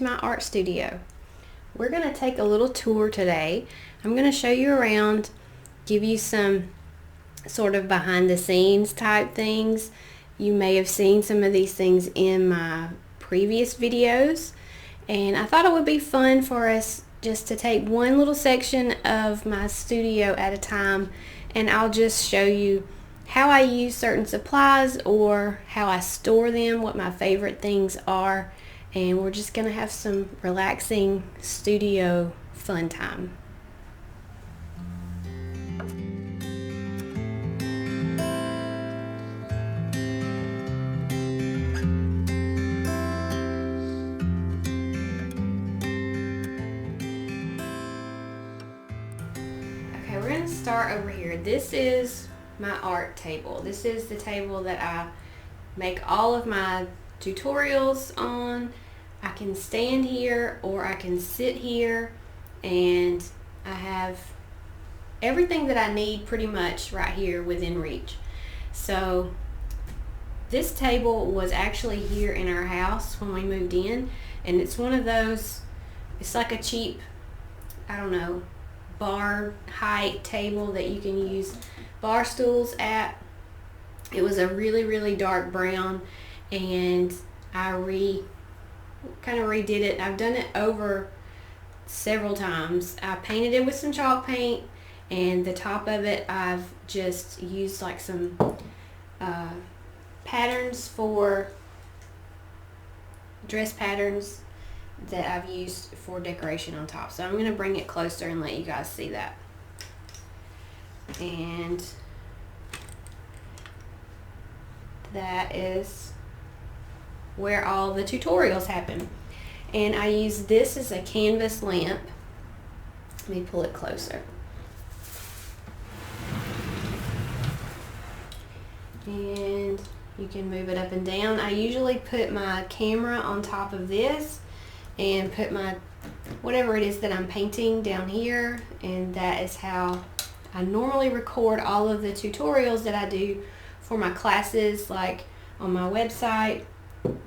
to my art studio. We're going to take a little tour today. I'm going to show you around, give you some sort of behind the scenes type things. You may have seen some of these things in my previous videos, and I thought it would be fun for us just to take one little section of my studio at a time, and I'll just show you how I use certain supplies or how I store them, what my favorite things are, and we're just going to have some relaxing studio fun time. Okay, we're going to start over here. This is my art table. This is the table that I make all of my tutorials on. I can stand here or I can sit here, and I have everything that I need pretty much right here within reach. So this table was actually here in our house when we moved in, and it's one of those, it's like a cheap, I don't know, bar height table that you can use bar stools at. It was a really dark brown, and I kind of redid it. I've done it over several times. I painted it with some chalk paint, and the top of it I've just used like some patterns for dress patterns that I've used for decoration on top. So I'm going to bring it closer and let you guys see that. And that is where all the tutorials happen. And I use this as a canvas lamp. Let me pull it closer. And you can move it up and down. I usually put my camera on top of this and put my whatever it is that I'm painting down here, and that is how I normally record all of the tutorials that I do for my classes. Like on my website,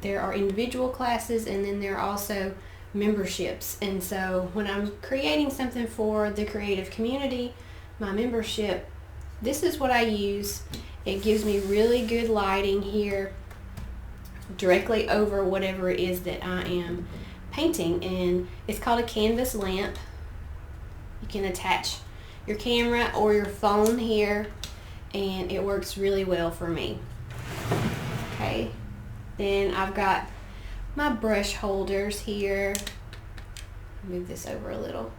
there are individual classes, and then there are also memberships. And so when I'm creating something for the creative community, my membership, this is what I use. It gives me really good lighting here directly over whatever it is that I am painting, and it's called a canvas lamp. You can attach your camera or your phone here, and it works really well for me. Okay, then I've got my brush holders here. Move this over a little.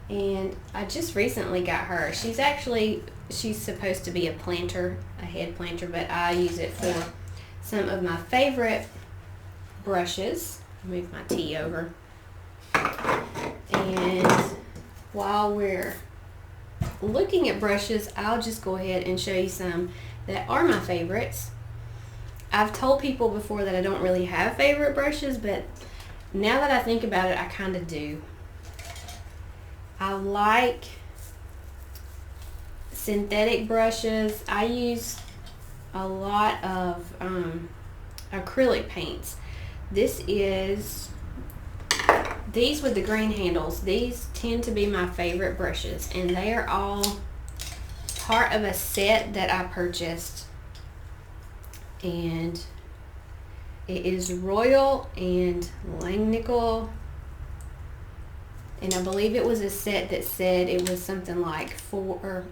And I just recently got her. She's supposed to be a planter, a head planter, but I use it for some of my favorite brushes. Move my tea over. And while we're looking at brushes, I'll just go ahead and show you some that are my favorites. I've told people before that I don't really have favorite brushes, but now that I think about it, I kind of do. I like synthetic brushes. I use a lot of acrylic paints. These with the green handles, these tend to be my favorite brushes, and they are all part of a set that I purchased, and it is Royal and Langnickel, and I believe it was a set that said it was something like four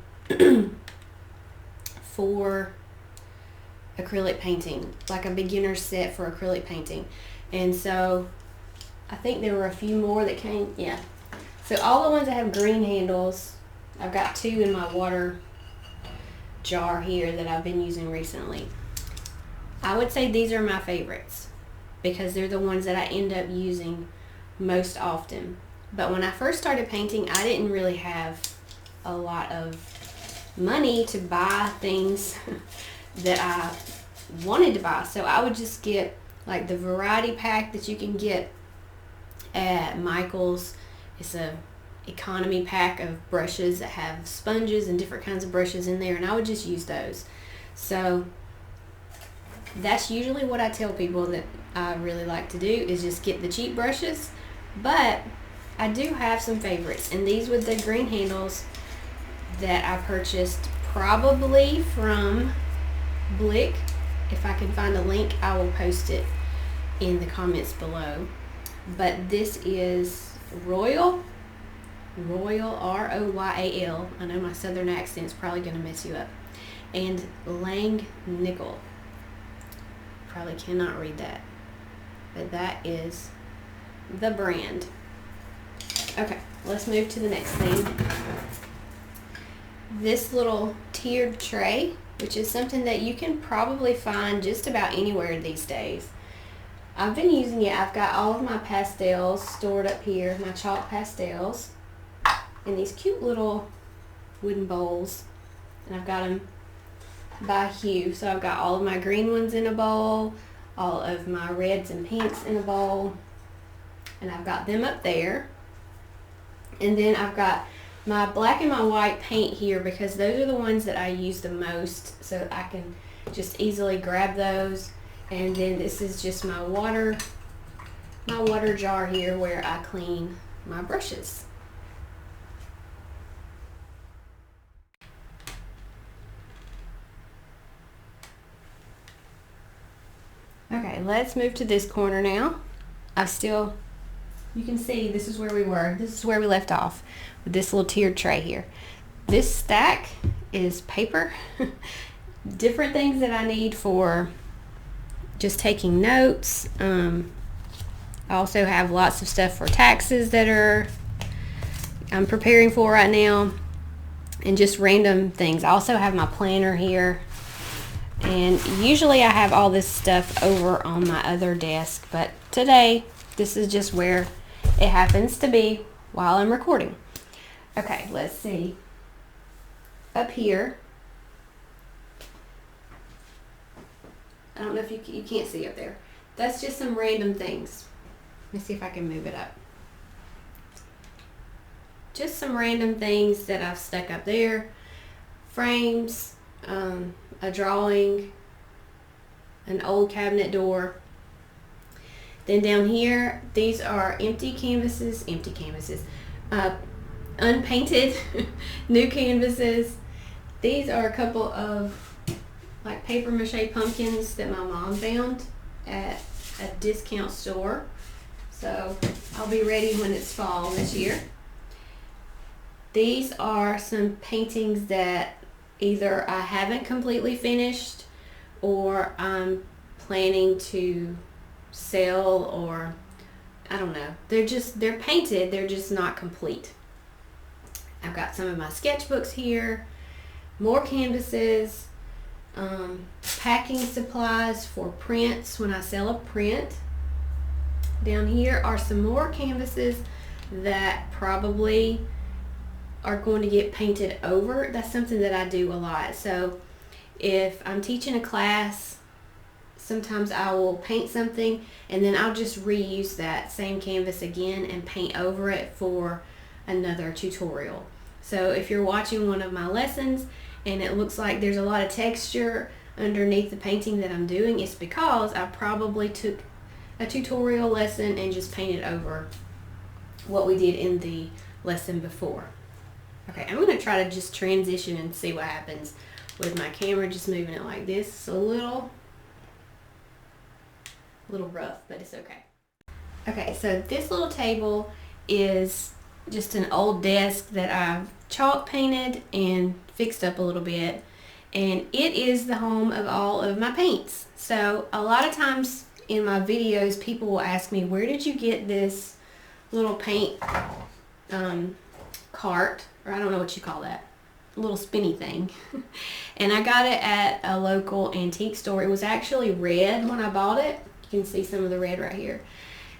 acrylic painting, like a beginner set for acrylic painting. And so I think there were a few more that came, yeah. So all the ones that have green handles, I've got 2 in my water jar here that I've been using recently. I would say these are my favorites because they're the ones that I end up using most often. But when I first started painting, I didn't really have a lot of money to buy things that I wanted to buy. So I would just get like the variety pack that you can get at Michael's. It's a economy pack of brushes that have sponges and different kinds of brushes in there, and I would just use those. So that's usually what I tell people that I really like to do, is just get the cheap brushes. But I do have some favorites, and these with the green handles that I purchased probably from Blick. If I can find a link, I will post it in the comments below. But this is Royal, R-O-Y-A-L. I know my southern accent's probably going to mess you up. And Lang Nickel. Probably cannot read that, but that is the brand. Okay, let's move to the next thing. This little tiered tray, which is something that you can probably find just about anywhere these days. I've been using it. I've got all of my pastels stored up here, my chalk pastels, in these cute little wooden bowls, and I've got them by hue. So I've got all of my green ones in a bowl, all of my reds and pinks in a bowl, and I've got them up there. And then I've got my black and my white paint here, because those are the ones that I use the most, so I can just easily grab those. And then this is just my water jar here where I clean my brushes. Okay, let's move to this corner now. You can see this is where we were. This is where we left off with this little tiered tray here. This stack is paper. Different things that I need for just taking notes. I also have lots of stuff for taxes that I'm preparing for right now, and just random things. I also have my planner here. And usually I have all this stuff over on my other desk, but today this is just where it happens to be while I'm recording. Okay, let's see. Up here, I don't know if you can't see up there. That's just some random things. Let me see if I can move it up. Just some random things that I've stuck up there. Frames, a drawing, an old cabinet door. Then down here, these are empty canvases, unpainted new canvases. These are a couple of like paper mache pumpkins that my mom found at a discount store. So I'll be ready when it's fall this year. These are some paintings that either I haven't completely finished, or I'm planning to sell, or I don't know. They're painted, they're just not complete. I've got some of my sketchbooks here, more canvases, packing supplies for prints when I sell a print. Down here are some more canvases that probably are going to get painted over. That's something that I do a lot. So if I'm teaching a class, sometimes I will paint something and then I'll just reuse that same canvas again and paint over it for another tutorial. So if you're watching one of my lessons and it looks like there's a lot of texture underneath the painting that I'm doing, it's because I probably took a tutorial lesson and just painted over what we did in the lesson before. Okay, I'm going to try to just transition and see what happens with my camera, just moving it like this. It's a little rough, but it's okay. Okay, so this little table is just an old desk that I've chalk painted and fixed up a little bit, and it is the home of all of my paints. So a lot of times in my videos, people will ask me, where did you get this little paint cart, or I don't know what you call that, little spinny thing. And I got it at a local antique store. It was actually red when I bought it. You can see some of the red right here.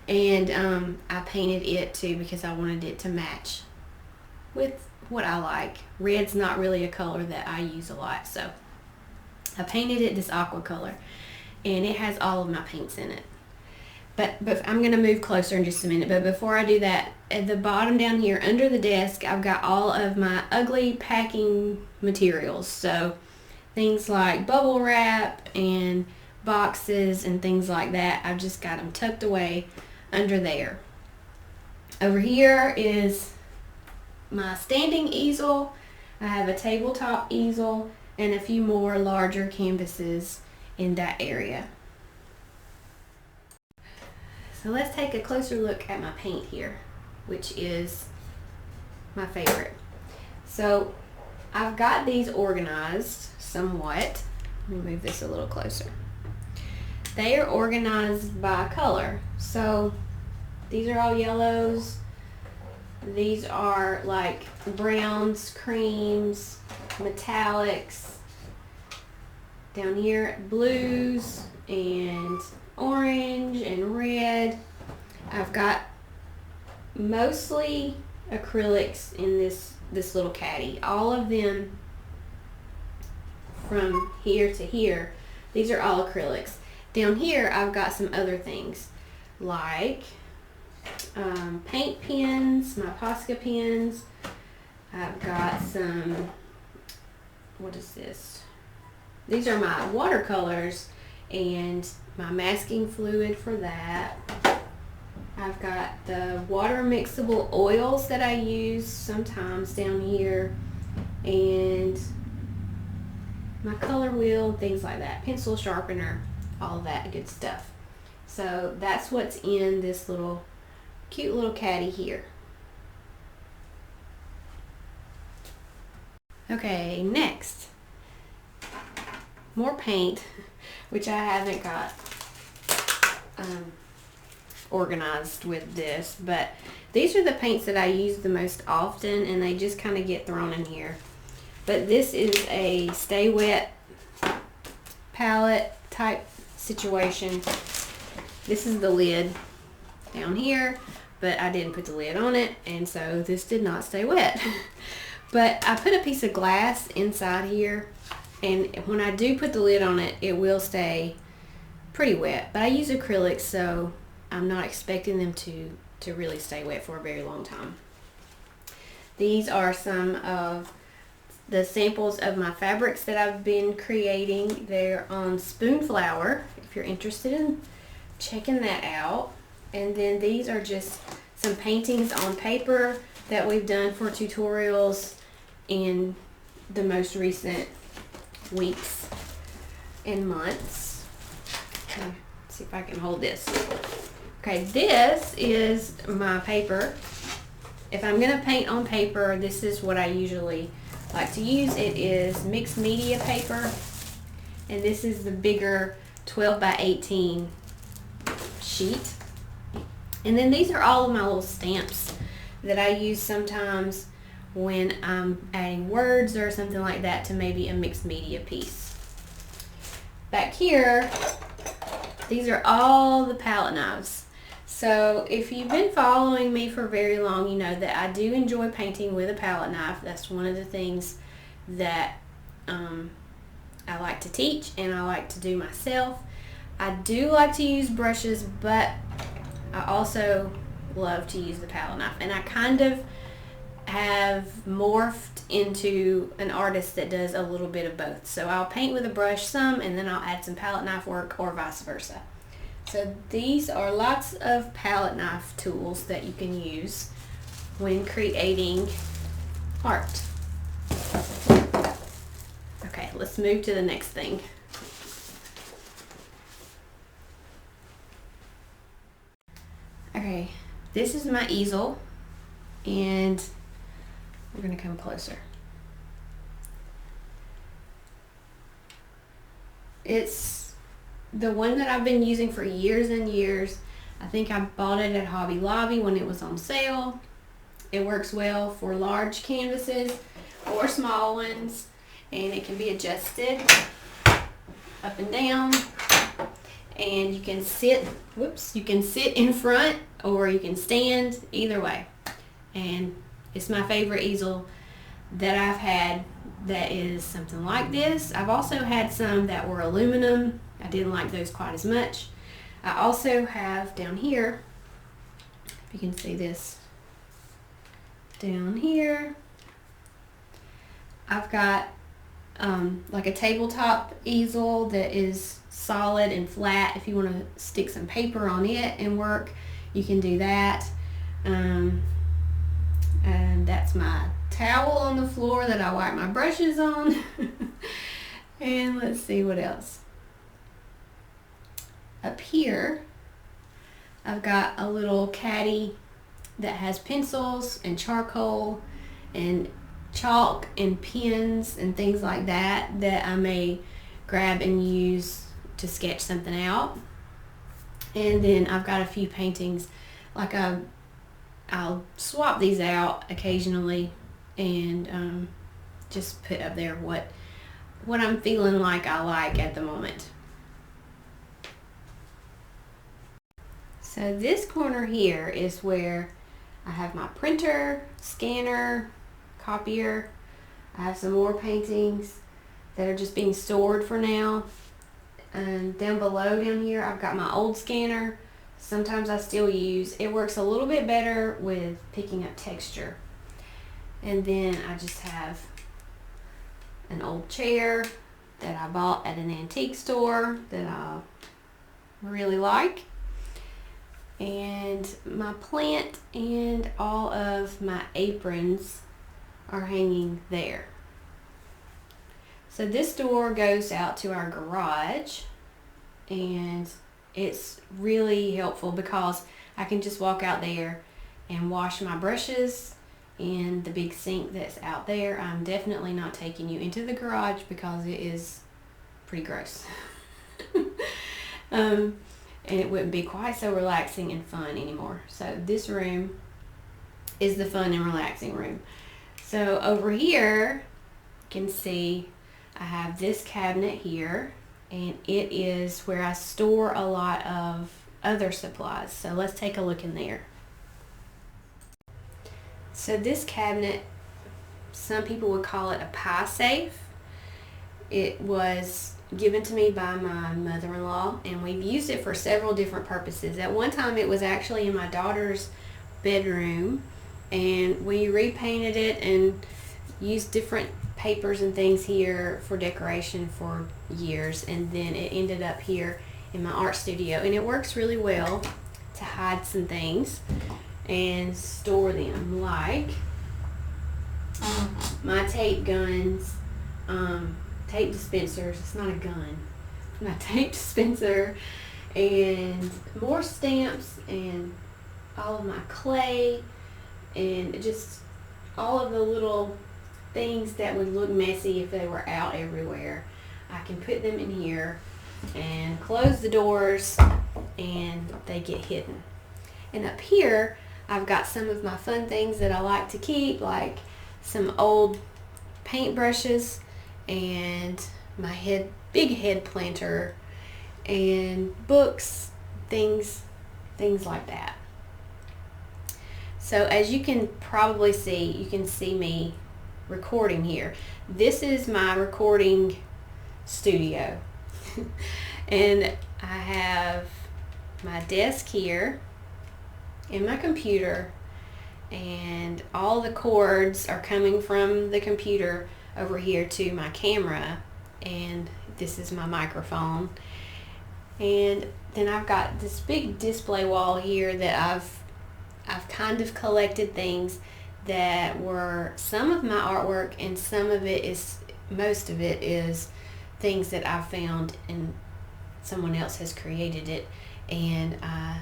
And I painted it too because I wanted it to match with what I like. Red's not really a color that I use a lot, so I painted it this aqua color, and it has all of my paints in it. But I'm going to move closer in just a minute. But before I do that, at the bottom down here under the desk, I've got all of my ugly packing materials. So things like bubble wrap and boxes and things like that. I've just got them tucked away under there. Over here is my standing easel. I have a tabletop easel and a few more larger canvases in that area. So let's take a closer look at my paint here, which is my favorite. So I've got these organized somewhat. Let me move this a little closer. They are organized by color. So these are all yellows. These are like browns, creams, metallics. Down here, blues and orange and red. I've got mostly acrylics in this little caddy. All of them from here to here, these are all acrylics. Down here I've got some other things like paint pens, my Posca pens. I've got some, what is this? These are my watercolors and my masking fluid for that. I've got the water mixable oils that I use sometimes down here, and my color wheel, things like that, pencil sharpener, all that good stuff. So that's what's in this little cute little caddy here. Okay, next, more paint, which I haven't got organized with this, but these are the paints that I use the most often, and they just kind of get thrown in here. But this is a stay wet palette type situation. This is the lid down here, but I didn't put the lid on it, and so this did not stay wet. But I put a piece of glass inside here, and when I do put the lid on it, it will stay pretty wet. But I use acrylics, so I'm not expecting them to really stay wet for a very long time. These are some of the samples of my fabrics that I've been creating. They're on Spoonflower, if you're interested in checking that out. And then these are just some paintings on paper that we've done for tutorials in the most recent weeks and months. Okay, let's see if I can hold this. Okay, this is my paper. If I'm gonna paint on paper, this is what I usually like to use. It is mixed media paper, and this is the bigger 12 by 18 sheet. And then these are all of my little stamps that I use sometimes when I'm adding words or something like that to maybe a mixed media piece. Back here, these are all the palette knives. So if you've been following me for very long, you know that I do enjoy painting with a palette knife. That's one of the things that I like to teach and I like to do myself. I do like to use brushes, but I also love to use the palette knife, and I kind of have morphed into an artist that does a little bit of both. So I'll paint with a brush some, and then I'll add some palette knife work, or vice versa. So these are lots of palette knife tools that you can use when creating art. Okay, let's move to the next thing. Okay, this is my easel, and we're going to come closer. It's the one that I've been using for years and years. I think I bought it at Hobby Lobby when it was on sale. It works well for large canvases or small ones, and it can be adjusted up and down. And you can sit, you can sit in front or you can stand, either way. And it's my favorite easel that I've had that is something like this. I've also had some that were aluminum. I didn't like those quite as much. I also have down here, if you can see this, down here, I've got like a tabletop easel that is solid and flat. If you want to stick some paper on it and work, you can do that. And that's my towel on the floor that I wipe my brushes on. And let's see what else. Up here, I've got a little caddy that has pencils and charcoal and chalk and pens and things like that that I may grab and use to sketch something out. And then I've got a few paintings, like I'll swap these out occasionally and just put up there what I'm feeling like I like at the moment. So this corner here is where I have my printer, scanner, copier. I have some more paintings that are just being stored for now. And down below down here, I've got my old scanner. Sometimes I still use. It works a little bit better with picking up texture. And then I just have an old chair that I bought at an antique store that I really like. And my plant and all of my aprons are hanging there. So this door goes out to our garage, and it's really helpful because I can just walk out there and wash my brushes in the big sink that's out there. I'm definitely not taking you into the garage because it is pretty gross. And it wouldn't be quite so relaxing and fun anymore. So this room is the fun and relaxing room. So over here, you can see I have this cabinet here, and it is where I store a lot of other supplies. So let's take a look in there. So this cabinet, some people would call it a pie safe. It was given to me by my mother-in-law, and we've used it for several different purposes. At one time it was actually in my daughter's bedroom, and we repainted it and used different papers and things here for decoration for years, and then it ended up here in my art studio, and it works really well to hide some things and store them, like my tape guns, tape dispensers. It's not a gun. My tape dispenser, and more stamps, and all of my clay, and just all of the little things that would look messy if they were out everywhere. I can put them in here and close the doors, and they get hidden. And up here, I've got some of my fun things that I like to keep, like some old paintbrushes and my big head planter and books, things like that. So as you can probably see, you can see me recording here. This is my recording studio. And I have my desk here and my computer, and all the cords are coming from the computer over here to my camera, and this is my microphone. And then I've got this big display wall here that I've kind of collected things that were some of my artwork, and most of it is things that I found and someone else has created it, and I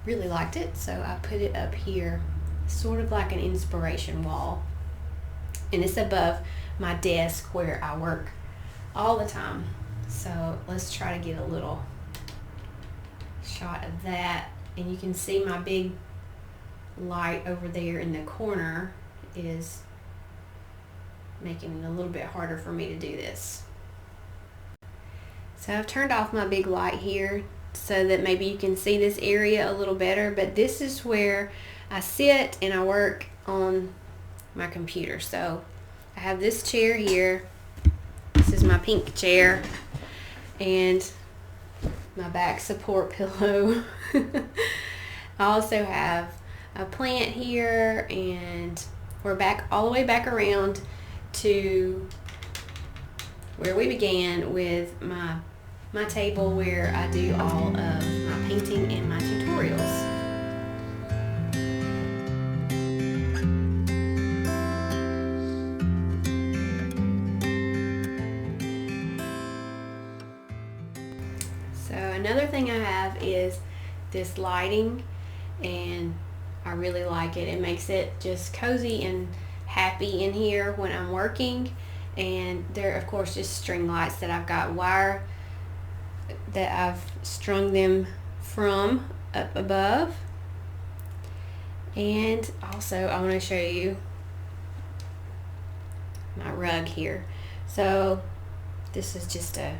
really liked it, so I put it up here, sort of like an inspiration wall, and it's above my desk where I work all the time. So let's try to get a little shot of that, and you can see my big light over there in the corner is making it a little bit harder for me to do this. So I've turned off my big light here so that maybe you can see this area a little better, but this is where I sit and I work on my computer. So I have this chair here. This is my pink chair, and my back support pillow. I also have a plant here, and we're back all the way back around to where we began with my table where I do all of my painting and my tutorials. So another thing I have is this lighting, and I really like it. It makes it just cozy and happy in here when I'm working. And they're of course just string lights that I've got wire that I've strung them from up above. And also I want to show you my rug here. So this is just a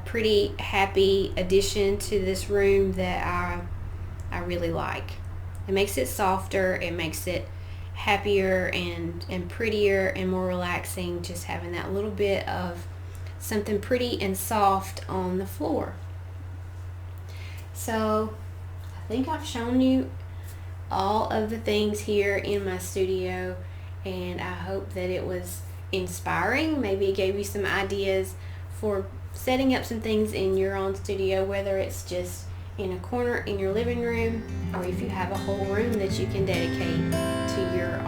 pretty happy addition to this room that I really like. It makes it softer, it makes it happier and prettier and more relaxing, just having that little bit of something pretty and soft on the floor. So I think I've shown you all of the things here in my studio, and I hope that it was inspiring. Maybe it gave you some ideas for setting up some things in your own studio, whether it's just in a corner in your living room or if you have a whole room that you can dedicate to your